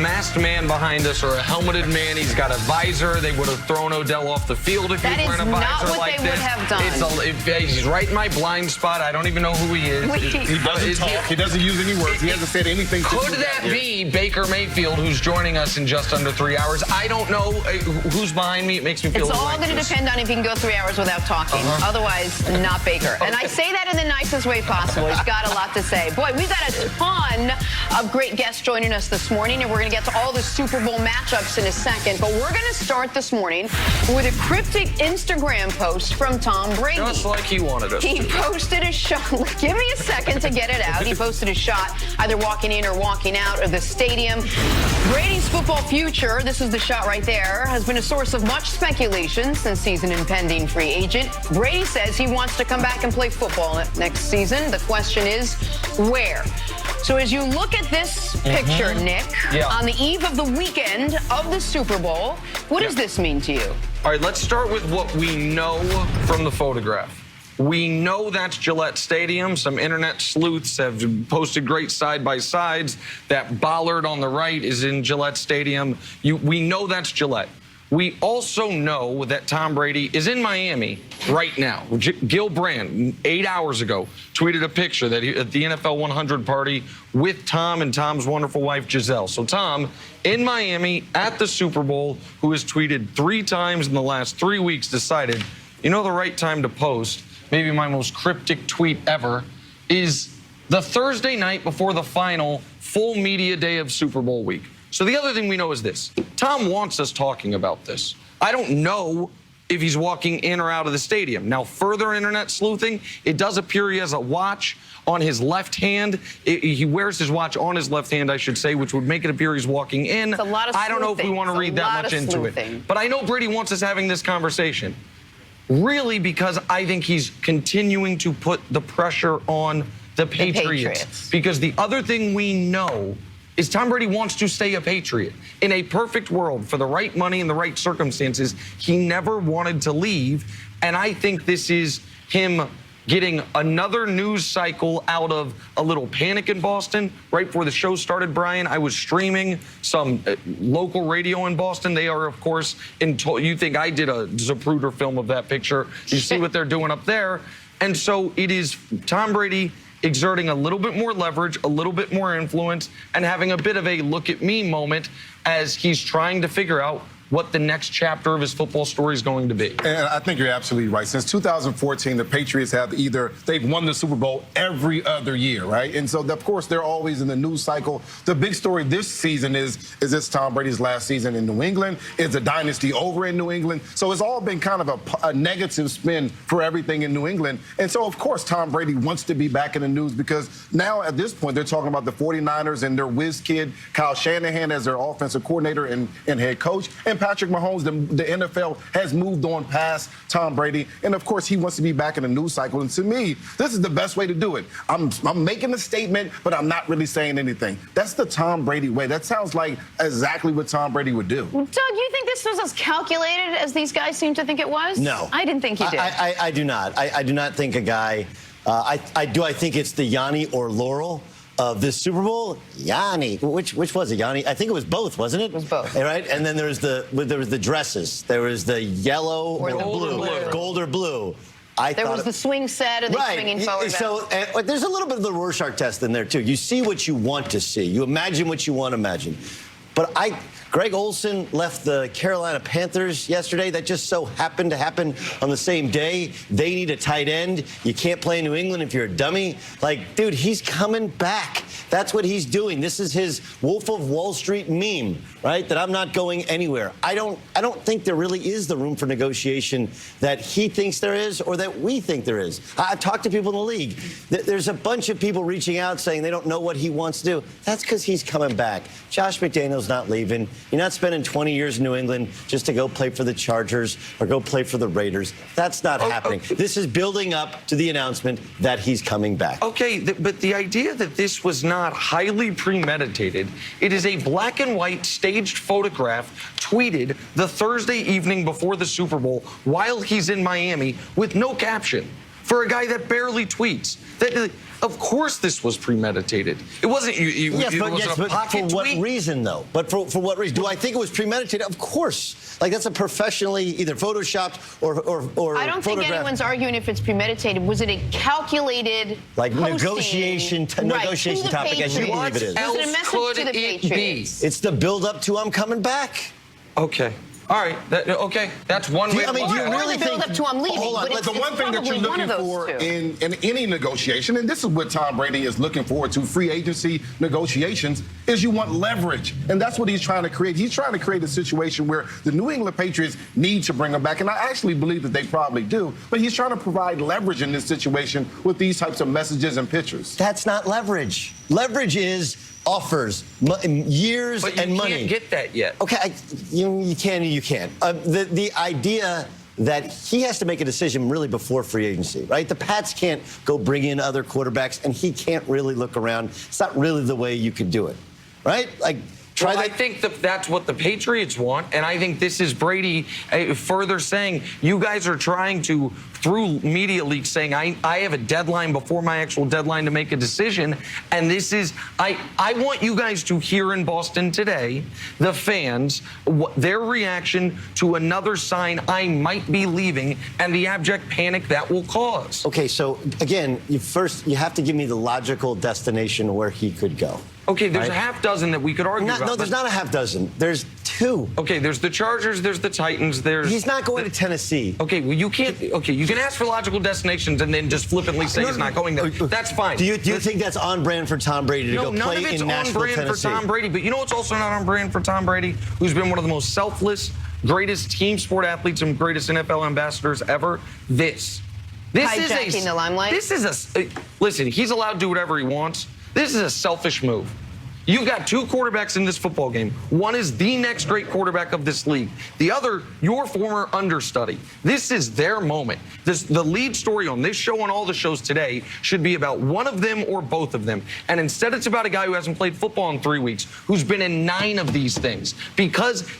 masked man behind us or a helmeted man. He's got a visor. They would have thrown Odell off the field if he was wearing a visor like this. That is not what they would have done. He's right in my blind spot. I don't even know who he is. He doesn't talk. He doesn't use any words. He hasn't said anything. Could that be Baker Mayfield, who's joining us in just under 3 hours? I don't know who's behind me. It makes me feel It's all going to depend on if you can go 3 hours without talking. Otherwise, not Baker. And I say that in the nicest way possible. He's got a lot to say. Boy, we've got a ton of great guests joining us this morning, and we're going to get to all the Super Bowl matchups in a second. But we're going to start this morning with a cryptic Instagram post from Tom Brady. Just like he wanted us. He posted a shot. Give me a second to get it out. He posted a shot either walking in or walking out of the stadium. Brady's football future, this is the shot right there, has been a source of much speculation since he's an impending free agent. Brady says he wants to come back and play football next season. The question is, where? So as you look at this picture, Nick, on the eve of the weekend of the Super Bowl, what does this mean to you? All right, let's start with what we know from the photograph. We know that's Gillette Stadium. Some internet sleuths have posted great side-by-sides. That bollard on the right is in Gillette Stadium. We know that's Gillette. We also know that Tom Brady is in Miami right now. Gil Brandt, 8 hours ago, tweeted a picture that at the NFL 100 party with Tom and Tom's wonderful wife, Giselle. So Tom, in Miami at the Super Bowl, who has tweeted 3 times in the last 3 weeks, decided, you know, the right time to post, maybe my most cryptic tweet ever, is the Thursday night before the final full media day of Super Bowl week. So the other thing we know is this. Tom wants us talking about this. I don't know if he's walking in or out of the stadium. Now, further internet sleuthing, it does appear he has a watch on his left hand. He wears his watch on his left hand, I should say, which would make it appear he's walking in. It's a lot of I don't know if we want to read that much into it. But I know Brady wants us having this conversation. Really, because I think he's continuing to put the pressure on the Patriots. Because the other thing we know is Tom Brady wants to stay a Patriot. In a perfect world, for the right money and the right circumstances, he never wanted to leave. And I think this is him getting another news cycle out of a little panic in Boston. Right before the show started, Brian, I was streaming some local radio in Boston. They are, of course, you think I did a Zapruder film of that picture. You see what they're doing up there. And so it is Tom Brady exerting a little bit more leverage, a little bit more influence, and having a bit of a look at me moment as he's trying to figure out what the next chapter of his football story is going to be. And I think you're absolutely right. Since 2014, the Patriots have they've won the Super Bowl every other year, right? And so, of course, they're always in the news cycle. The big story this season is this Tom Brady's last season in New England? Is the dynasty over in New England? So it's all been kind of a negative spin for everything in New England. And so, of course, Tom Brady wants to be back in the news because now at this point, they're talking about the 49ers and their whiz kid, Kyle Shanahan, as their offensive coordinator and head coach. And Patrick Mahomes, the NFL has moved on past Tom Brady. And, of course, he wants to be back in the news cycle. And to me, this is the best way to do it. I'm making a statement, but I'm not really saying anything. That's the Tom Brady way. That sounds like exactly what Tom Brady would do. Doug, you think this was as calculated as these guys seem to think it was? No. I didn't think he did. I do not. I do not think a guy I think it's the Yanni or Laurel of this Super Bowl. Yanni, which was it? Yanni? I think it was both, wasn't it? It was both. Right? And then there was the dresses. There was the yellow or the blue. Gold or blue. There was the swing set and the swinging forward. So there's a little bit of the Rorschach test in there, too. You see what you want to see. You imagine what you want to imagine. But Greg Olsen left the Carolina Panthers yesterday. That just so happened to happen on the same day. They need a tight end. You can't play in New England if you're a dummy. Like, dude, he's coming back. That's what he's doing. This is his Wolf of Wall Street meme, right? That I'm not going anywhere. I don't think there really is the room for negotiation that he thinks there is or that we think there is. I've talked to people in the league. There's a bunch of people reaching out saying they don't know what he wants to do. That's because he's coming back. Josh McDaniels not leaving. You're not spending 20 years in New England just to go play for the Chargers or go play for the Raiders. That's not happening. This is building up to the announcement that he's coming back. Okay, but the idea that this was not highly premeditated, it is a black and white staged photograph tweeted the Thursday evening before the Super Bowl while he's in Miami with no caption. for a guy that barely tweets. Of course this was premeditated. It wasn't Yes, it but, wasn't a but pocket for what tweet. reason, though? But for what reason? Do I think it was premeditated? Of course. Like, that's a professionally either photoshopped or I don't think photographed. anyone's arguing if it's premeditated. Was it a calculated Like posting, negotiation right, topic, as you believe it is. Was it a message Could to the it Patriots? be? It's the build-up to I'm coming back. Okay. All right. Okay. That's one way. I mean, do you really build think? up to I'm leaving? Hold on. But it's, The one thing that you're probably one looking of for those two. in any negotiation, and this is what Tom Brady is looking forward to, free agency negotiations, is you want leverage. And that's what he's trying to create. He's trying to create a situation where the New England Patriots need to bring him back. And I actually believe that they probably do. But he's trying to provide leverage in this situation with these types of messages and pictures. That's not leverage. Leverage is offers, years But you and money. can't get that yet. Okay, you can or you can't. The idea that he has to make a decision really before free agency, right? The Pats can't go bring in other quarterbacks, and he can't really look around. It's not really the way you could do it, right? Like, try Well, that. I think that's what the Patriots want, and I think this is Brady further saying, you guys are trying to, through media leaks, saying I have a deadline before my actual deadline to make a decision, and this is, I want you guys to hear in Boston today, the fans, their reaction to another sign I might be leaving and the abject panic that will cause. Okay, so again, you have to give me the logical destination where he could go. Okay, there's right? a half dozen that we could argue about. No, there's not a half dozen. There's two. Okay, there's the Chargers, there's the Titans, there's... He's not going to Tennessee. Okay, well, you can't... Okay, you can ask for logical destinations and then just flippantly say he's not going there. That's fine. Do you think that's on brand for Tom Brady to go none play of it's in on Nashville, brand Tennessee? for Tom Brady, but you know what's also not on brand for Tom Brady, who's been one of the most selfless, greatest team sport athletes and greatest NFL ambassadors ever? This Hijacking the limelight? This is a... Listen, he's allowed to do whatever he wants. This is a selfish move. You've got two quarterbacks in this football game. One is the next great quarterback of this league. The other, your former understudy. This is their moment. The lead story on this show and all the shows today should be about one of them or both of them. And instead it's about a guy who hasn't played football in 3 weeks, who's been in 9 of these things.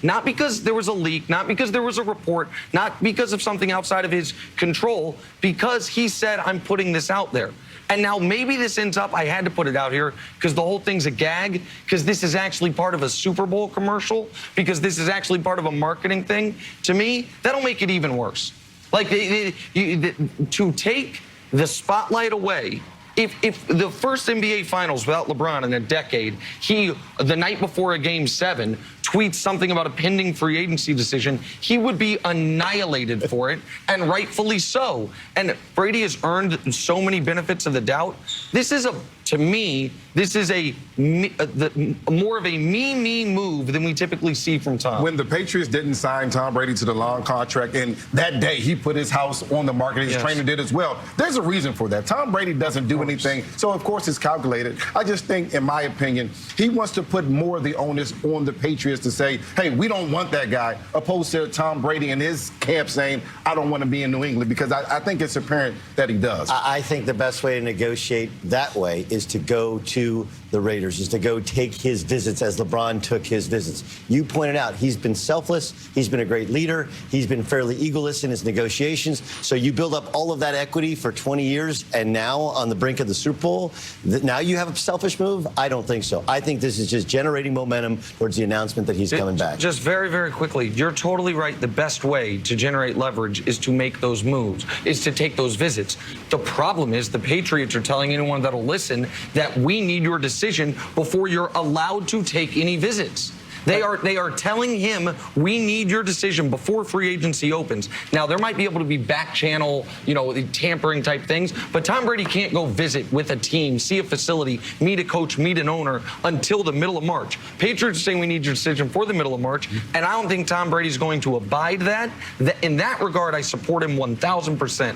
Not because there was a leak, not because there was a report, not because of something outside of his control, because he said, I'm putting this out there. And now maybe this ends up, I had to put it out here because the whole thing's a gag, because this is actually part of a Super Bowl commercial, because this is actually part of a marketing thing. To me, that'll make it even worse. Like, to take the spotlight away. If the first NBA Finals without LeBron in a decade, he, the night before a Game 7, tweets something about a pending free agency decision, he would be annihilated for it, and rightfully so. And Brady has earned so many benefits of the doubt. This is to me, this is more of a me move than we typically see from Tom. When the Patriots didn't sign Tom Brady to the long contract, and that day he put his house on the market, his trainer did as well. There's a reason for that. Tom Brady doesn't do anything, so of course it's calculated. I just think, in my opinion, he wants to put more of the onus on the Patriots to say, hey, we don't want that guy, opposed to Tom Brady and his camp saying, I don't want to be in New England, because I think it's apparent that he does. I think the best way to negotiate that way is to go to the Raiders, is to go take his visits as LeBron took his visits. You pointed out he's been selfless, he's been a great leader, he's been fairly egoless in his negotiations. So you build up all of that equity for 20 years, and now on the brink of the Super Bowl, now you have a selfish move? I don't think so. I think this is just generating momentum towards the announcement that he's coming back. Just very, very quickly, you're totally right. The best way to generate leverage is to make those moves, is to take those visits. The problem is the Patriots are telling anyone that'll listen that we need your decision before you're allowed to take any visits. They are telling him, we need your decision before free agency opens. Now, there might be able to be back channel, tampering type things, but Tom Brady can't go visit with a team, see a facility, meet a coach, meet an owner until the middle of March. Patriots are saying we need your decision for the middle of March, and I don't think Tom Brady's going to abide that. In that regard, I support him 1,000%.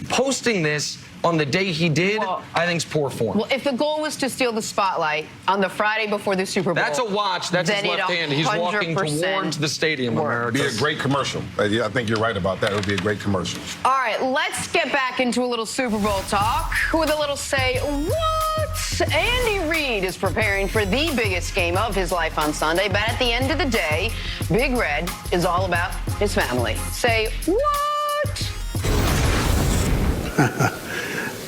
Posting this on the day he did, I think is poor form. Well, if the goal was to steal the spotlight on the Friday before the Super Bowl, that's a watch. That's his left hand. He's walking towards the stadium. It would be a great commercial. I think you're right about that. It would be a great commercial. All right, let's get back into a little Super Bowl talk with a little say what? Andy Reid is preparing for the biggest game of his life on Sunday, but at the end of the day, Big Red is all about his family. Say what?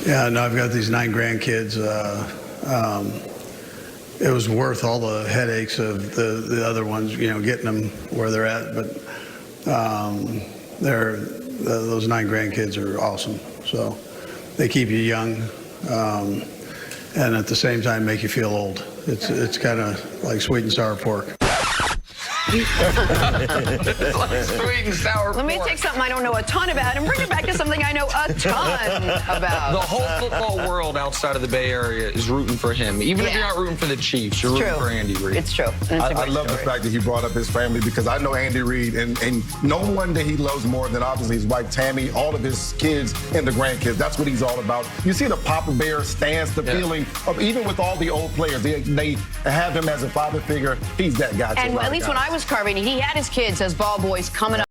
Yeah, no, I've got these 9 grandkids. It was worth all the headaches of the other ones, getting them where they're at. But those 9 grandkids are awesome. So they keep you young, and at the same time make you feel old. It's kind of like sweet and sour pork. Like sweet and sour Let me pork. take something I don't know a ton about and bring it back to something I know a ton about. The whole football world outside of the Bay Area is rooting for him. Even if you're not rooting for the Chiefs, you're rooting for Andy Reid. It's true. And it's a I great love the story. fact that he brought up his family, because I know Andy Reid, and no one that he loves more than obviously his wife Tammy, all of his kids and the grandkids. That's what he's all about. You see the Papa Bear stance, the feeling of, even with all the old players, they have him as a father figure. He's that guy. And at least when I was carving, he had his kids as ball boys coming up.